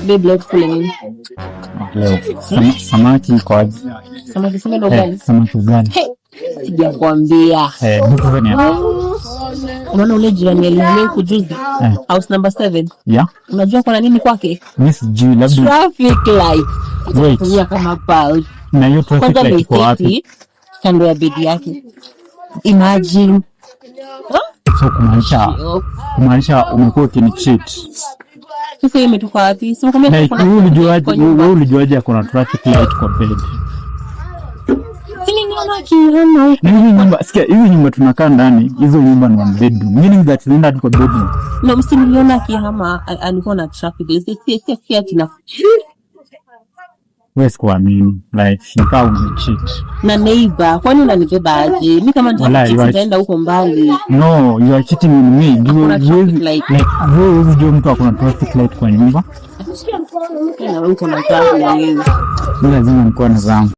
Babe, leo kule nini? Leo samaki kwa Samaki sema ndo gani? Samaki gani? Sijakwambia. Niko gani hapa? Unaona ule jirani alihamia kujuzi? House number 7. Yeah. Unajua kuna nini kwake? Mimi sijui, labda traffic light. Wait. Tumia kama pal. Na hiyo traffic light iko wapi? Kando ya bedi yake. Imagine. So kumaanisha umekuwa ukinicheat. Sasa imetoka wapi? Sema kama wewe ulijuaje kuna traffic light kwa bed? Sini niona kihama huko. Hizi nyumba, sikia, hizi nyumba tunakaa ndani, hizo nyumba ni one bedroom. Meaning that zinaenda tu kwa bedroom. No, msiniona kihama alikuwa na traffic. Si atina. Wewe sikuamini. Like nikaa umecheat. Na neighbor, kwani unanibeba aje? Mimi kama nitaenda huko mbali. No, you are cheating on me. Wewe unajua mtu akona traffic light kwa nyumba? Na wewe uko na traffic light. Lazima nikuwa na zangu.